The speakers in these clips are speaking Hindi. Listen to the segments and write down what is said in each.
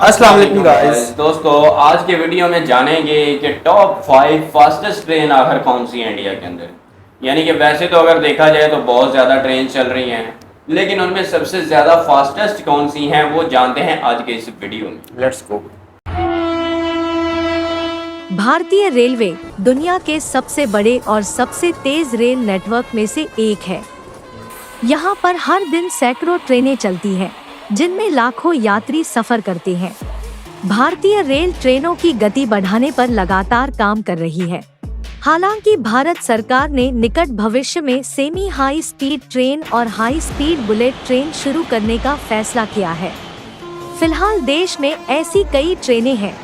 अस्सलाम वालेकुम गाइस। दोस्तों, आज के वीडियो में जानेंगे कि टॉप 5 फास्टेस्ट ट्रेन आखिर कौन सी है इंडिया के अंदर। यानी कि वैसे तो अगर देखा जाए तो बहुत ज़्यादा ट्रेन चल रही हैं, लेकिन उनमें सबसे ज़्यादा फास्टेस्ट कौन सी हैं वो जानते हैं आज के इस वीडियो में। Let's go. भारतीय रेलवे दुनिया के सबसे बड़े और सबसे तेज रेल नेटवर्क में से एक है। यहाँ पर हर दिन सैकड़ों ट्रेनें चलती हैं, जिनमें लाखों यात्री सफर करते हैं। भारतीय रेल ट्रेनों की गति बढ़ाने पर लगातार काम कर रही है। हालांकि भारत सरकार ने निकट भविष्य में सेमी हाई स्पीड ट्रेन और हाई स्पीड बुलेट ट्रेन शुरू करने का फैसला किया है। फिलहाल देश में ऐसी कई ट्रेनें हैं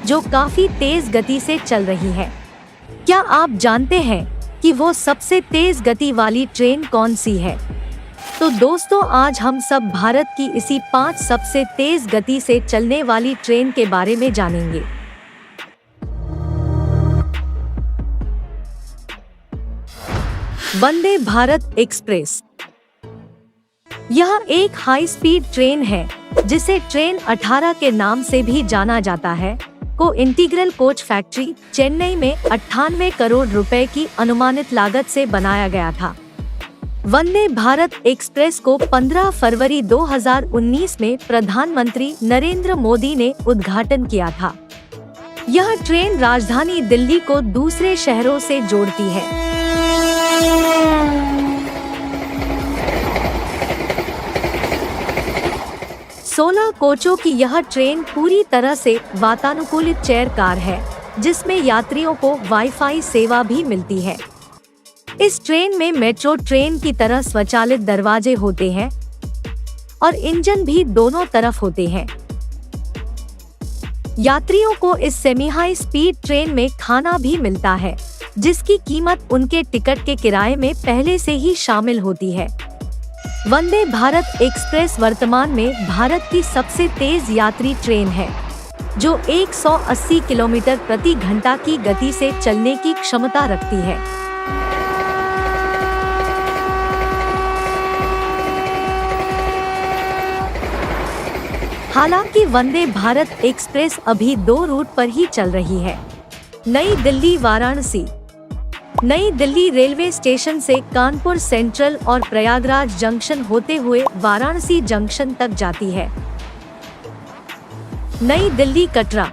जो काफी तेज गति से चल रही है। क्या आप जानते हैं कि वो सबसे तेज गति वाली ट्रेन कौन सी है? तो दोस्तों, आज हम सब भारत की इसी 5 सबसे तेज गति से चलने वाली ट्रेन के बारे में जानेंगे। वंदे भारत एक्सप्रेस। यह एक हाई स्पीड ट्रेन है जिसे ट्रेन 18 के नाम से भी जाना जाता है, को इंटीग्रल कोच फैक्ट्री चेन्नई में 98 करोड़ रुपए की अनुमानित लागत से बनाया गया था। वंदे भारत एक्सप्रेस को 15 फरवरी 2019 में प्रधानमंत्री नरेंद्र मोदी ने उद्घाटन किया था। यह ट्रेन राजधानी दिल्ली को दूसरे शहरों से जोड़ती है। सोलह कोचों की यह ट्रेन पूरी तरह से वातानुकूलित चेयर कार है, जिसमें यात्रियों को वाईफाई सेवा भी मिलती है। इस ट्रेन में मेट्रो ट्रेन की तरह स्वचालित दरवाजे होते हैं और इंजन भी दोनों तरफ होते हैं। यात्रियों को इस सेमी हाई स्पीड ट्रेन में खाना भी मिलता है, जिसकी कीमत उनके टिकट के किराए में पहले से ही शामिल होती है। वंदे भारत एक्सप्रेस वर्तमान में भारत की सबसे तेज यात्री ट्रेन है, जो 180 किलोमीटर प्रति घंटा की गति से चलने की क्षमता रखती है। हालांकि वंदे भारत एक्सप्रेस अभी 2 रूट पर ही चल रही है। नई दिल्ली वाराणसी। नई दिल्ली रेलवे स्टेशन से कानपुर सेंट्रल और प्रयागराज जंक्शन होते हुए वाराणसी जंक्शन तक जाती है। नई दिल्ली कटरा।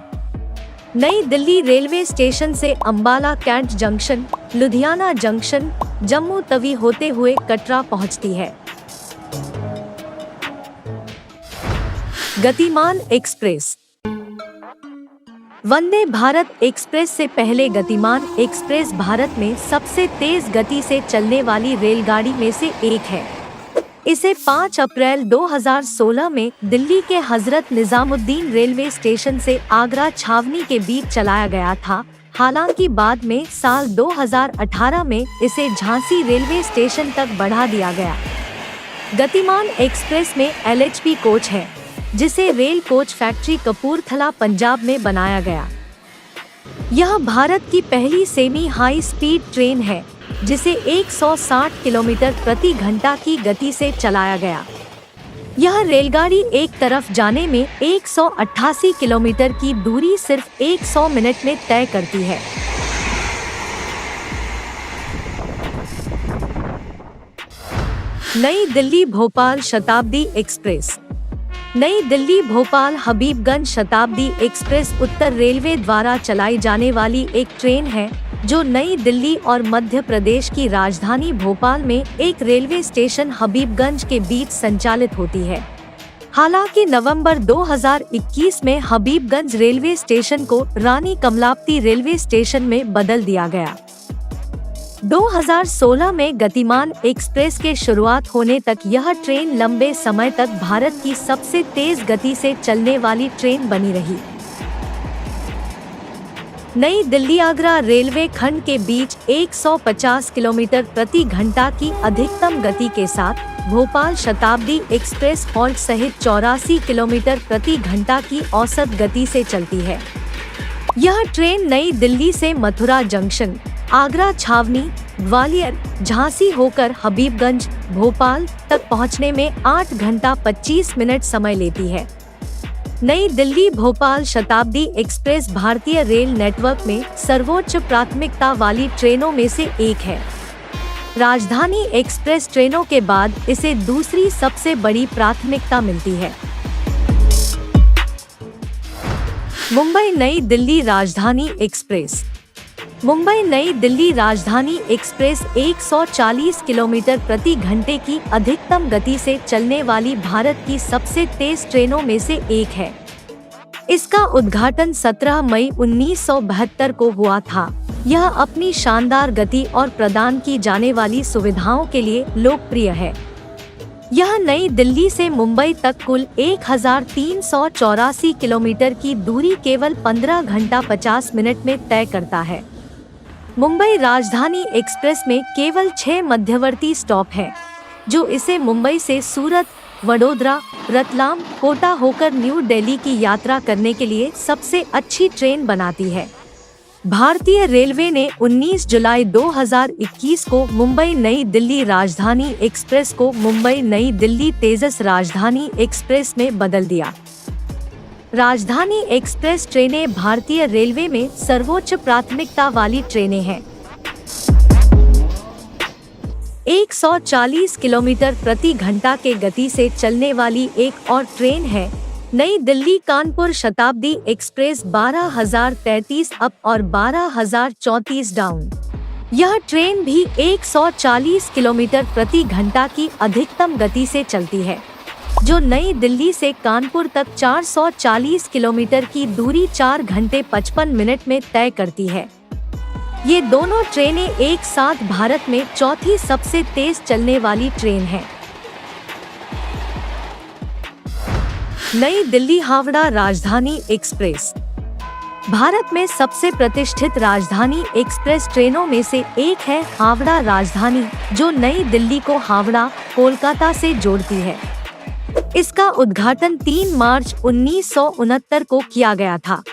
नई दिल्ली रेलवे स्टेशन से Ambala cantt junction, Ludhiana junction, Jammu Tawi होते हुए कटरा पहुंचती है। गतिमान एक्सप्रेस। वंदे भारत एक्सप्रेस से पहले गतिमान एक्सप्रेस भारत में सबसे तेज गति से चलने वाली रेलगाड़ी में से एक है। इसे 5 अप्रैल 2016 में दिल्ली के हजरत निजामुद्दीन रेलवे स्टेशन से आगरा छावनी के बीच चलाया गया था। हालांकि बाद में साल 2018 में इसे झांसी रेलवे स्टेशन तक बढ़ा दिया गया। गतिमान एक्सप्रेस में LHB कोच है, जिसे rail coach factory Kapurthala Punjab में बनाया गया। यह भारत की पहली सेमी हाई स्पीड ट्रेन है जिसे 160 किलोमीटर प्रति घंटा की गति से चलाया गया। यह रेलगाड़ी एक तरफ जाने में 188 किलोमीटर की दूरी सिर्फ 100 मिनट में तय करती है। नई दिल्ली भोपाल शताब्दी एक्सप्रेस। नई दिल्ली भोपाल हबीबगंज शताब्दी एक्सप्रेस उत्तर रेलवे द्वारा चलाई जाने वाली एक ट्रेन है, जो नई दिल्ली और मध्य प्रदेश की राजधानी भोपाल में एक रेलवे स्टेशन हबीबगंज के बीच संचालित होती है। हालांकि नवंबर 2021 में हबीबगंज रेलवे स्टेशन को रानी कमलापति रेलवे स्टेशन में बदल दिया गया। 2016 में गतिमान एक्सप्रेस के शुरुआत होने तक यह ट्रेन लंबे समय तक भारत की सबसे तेज गति से चलने वाली ट्रेन बनी रही। नई दिल्ली आगरा रेलवे खंड के बीच 150 किलोमीटर प्रति घंटा की अधिकतम गति के साथ भोपाल शताब्दी एक्सप्रेस हॉल्ट सहित 84 किलोमीटर प्रति घंटा की औसत गति से चलती है। यह ट्रेन नई दिल्ली से मथुरा जंक्शन, आगरा छावनी, ग्वालियर, झांसी होकर हबीबगंज, भोपाल तक पहुंचने में 8 घंटा 25 मिनट समय लेती है। नई दिल्ली भोपाल शताब्दी एक्सप्रेस भारतीय रेल नेटवर्क में सर्वोच्च प्राथमिकता वाली ट्रेनों में से एक है। राजधानी एक्सप्रेस ट्रेनों के बाद इसे दूसरी सबसे बड़ी प्राथमिकता मिलती है। मुंबई नई दिल्ली राजधानी एक्सप्रेस। मुंबई नई दिल्ली राजधानी एक्सप्रेस 140 किलोमीटर प्रति घंटे की अधिकतम गति से चलने वाली भारत की सबसे तेज ट्रेनों में से एक है। इसका उद्घाटन 17 मई 1972 को हुआ था। यह अपनी शानदार गति और प्रदान की जाने वाली सुविधाओं के लिए लोकप्रिय है। यह नई दिल्ली से मुंबई तक कुल 1384 किलोमीटर की दूरी केवल 15 घंटा 50 मिनट में तय करता है। मुंबई राजधानी एक्सप्रेस में केवल 6 मध्यवर्ती स्टॉप हैं, जो इसे मुंबई से सूरत, वडोदरा, रतलाम, कोटा होकर न्यू दिल्ली की यात्रा करने के लिए सबसे अच्छी ट्रेन बनाती है। भारतीय रेलवे ने 19 जुलाई 2021 को मुंबई नई दिल्ली राजधानी एक्सप्रेस को मुंबई नई दिल्ली तेजस राजधानी एक्सप्रेस में बदल दिया। राजधानी एक्सप्रेस ट्रेनें भारतीय रेलवे में सर्वोच्च प्राथमिकता वाली ट्रेनें हैं। 140 किलोमीटर प्रति घंटा के गति से चलने वाली एक और ट्रेन है नई दिल्ली कानपुर शताब्दी एक्सप्रेस 12,033 अप और 12,034 डाउन। यह ट्रेन भी 140 किलोमीटर प्रति घंटा की अधिकतम गति से चलती है, जो नई दिल्ली से कानपुर तक 440 किलोमीटर की दूरी 4 घंटे 55 मिनट में तय करती है। ये दोनों ट्रेनें एक साथ भारत में चौथी सबसे तेज चलने वाली ट्रेन है। नई दिल्ली हावड़ा राजधानी एक्सप्रेस। भारत में सबसे प्रतिष्ठित राजधानी एक्सप्रेस ट्रेनों में से एक है हावड़ा राजधानी, जो नई दिल्ली को हावड़ा, कोलकाता से जोड़ती है। इसका उद्घाटन 3 मार्च 1969 को किया गया था।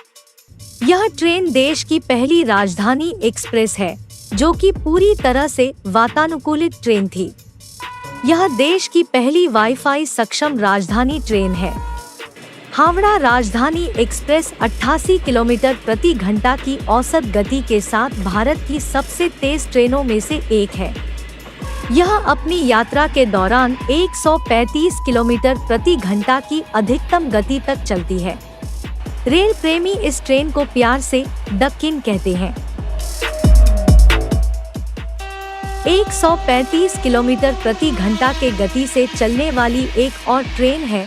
यह ट्रेन देश की पहली राजधानी एक्सप्रेस है, जो कि पूरी तरह से वातानुकूलित ट्रेन थी। यह देश की पहली वाईफाई सक्षम राजधानी ट्रेन है। हावड़ा राजधानी एक्सप्रेस 88 किलोमीटर प्रति घंटा की औसत गति के साथ भारत की सबसे तेज ट्रेनों में से एक है। यह अपनी यात्रा के दौरान 135 किलोमीटर प्रति घंटा की अधिकतम गति तक चलती है। रेल प्रेमी इस ट्रेन को प्यार से द किंग कहते हैं। 135 किलोमीटर प्रति घंटा के गति से चलने वाली एक और ट्रेन है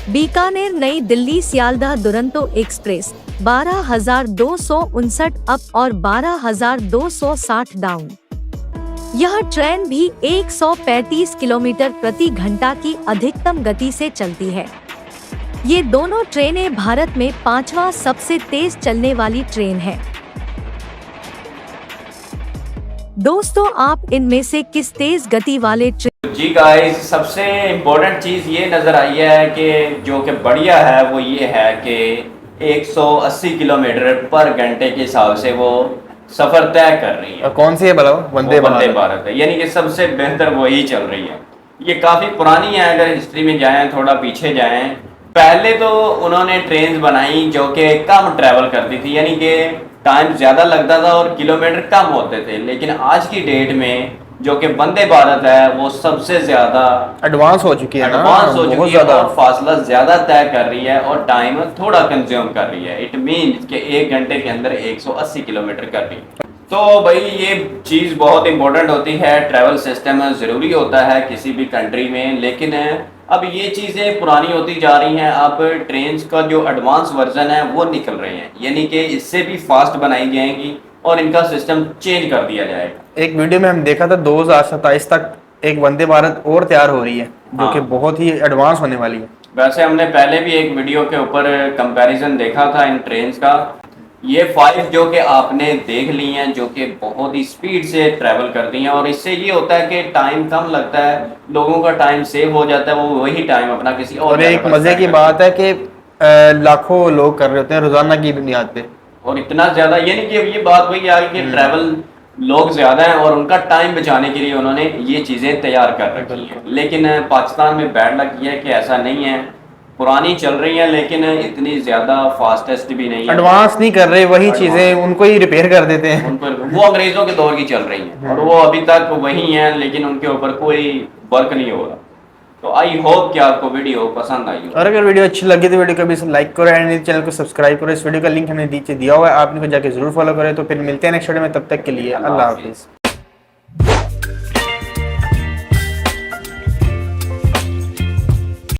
बीकानेर नई दिल्ली सियालदह दुरंतो एक्सप्रेस 12,259 अप और 12,260 डाउन। यह ट्रेन भी 135 किलोमीटर प्रति घंटा की अधिकतम गति से चलती है। ये दोनों ट्रेनें भारत में 5वां सबसे तेज चलने वाली ट्रेन है। दोस्तों, आप इनमें से किस तेज गति वाले जी गाइस, सबसे इम्पोर्टेंट चीज़ ये नज़र आई है कि जो कि बढ़िया है वो ये है कि 180 किलोमीटर पर घंटे के हिसाब से वो सफ़र तय कर रही है। कौन सी है बताओ? वंदे भारत है, यानी कि सबसे बेहतर वही चल रही है। ये काफ़ी पुरानी है, अगर हिस्ट्री में जाएं, थोड़ा पीछे जाएं, पहले तो उन्होंने ट्रेन बनाई जो कि कम ट्रैवल करती थी, यानी कि टाइम ज़्यादा लगता था और किलोमीटर कम होते थे। लेकिन आज की डेट में जो कि वंदे भारत है वो सबसे ज़्यादा एडवांस हो चुकी है, और फासला ज़्यादा तय कर रही है और टाइम थोड़ा कंज्यूम कर रही है। इट मीन्स कि 1 घंटे के अंदर 180 किलोमीटर कर रही है। तो भाई ये चीज़ बहुत इंपॉर्टेंट होती है। ट्रैवल सिस्टम ज़रूरी होता है किसी भी कंट्री में, लेकिन अब ये चीज़ें पुरानी होती जा रही हैं। अब ट्रेन का जो एडवांस वर्जन है वो निकल रहे हैं, यानी कि इससे भी फास्ट बनाई जाएंगी और इनका सिस्टम चेंज कर दिया जाएगा। एक वीडियो में हम देखा था 2027 तक एक वंदे भारत और तैयार हो रही है, जो कि बहुत ही एडवांस होने वाली है। वैसे हमने पहले भी एक वीडियो के ऊपर कंपैरिजन देखा था इन ट्रेन का। ये 5 जो कि आपने देख ली हैं, जो कि बहुत ही स्पीड से ट्रैवल करती हैं और इससे ये होता है कि टाइम कम लगता है, लोगों का टाइम सेव हो जाता है, वो वही टाइम अपना किसी और एक मजे की बात है कि लाखों लोग कर रहे होते हैं रोजाना की बुनियाद पे, और इतना ज्यादा, यानी कि ये बात वही आ गई कि ट्रैवल लोग ज्यादा हैं और उनका टाइम बचाने के लिए उन्होंने ये चीजें तैयार कर रखी हैं। लेकिन पाकिस्तान में बैड लक ये है कि ऐसा नहीं है। पुरानी चल रही हैं लेकिन इतनी ज़्यादा फास्टेस्ट भी नहीं है। एडवांस नहीं कर रहे, वही Advance। चीजें उनको ही रिपेयर कर देते हैं। उन पर वो अंग्रेजों के दौर की चल रही हैं और वो अभी तक वही हैं, लेकिन उनके ऊपर कोई वर्क नहीं हो रहा। तो आई होप कि आपको वीडियो पसंद आई हो। और अगर वीडियो अच्छी लगी तो वीडियो को भी लाइक करो एंड चैनल को सब्सक्राइब करो। इस वीडियो का लिंक हमने नीचे दिया हुआ है, आपने को जाके जरूर फॉलो करें। तो फिर मिलते हैं नेक्स्ट वीडियो में, तब तक के लिए अल्लाह हाफिज़।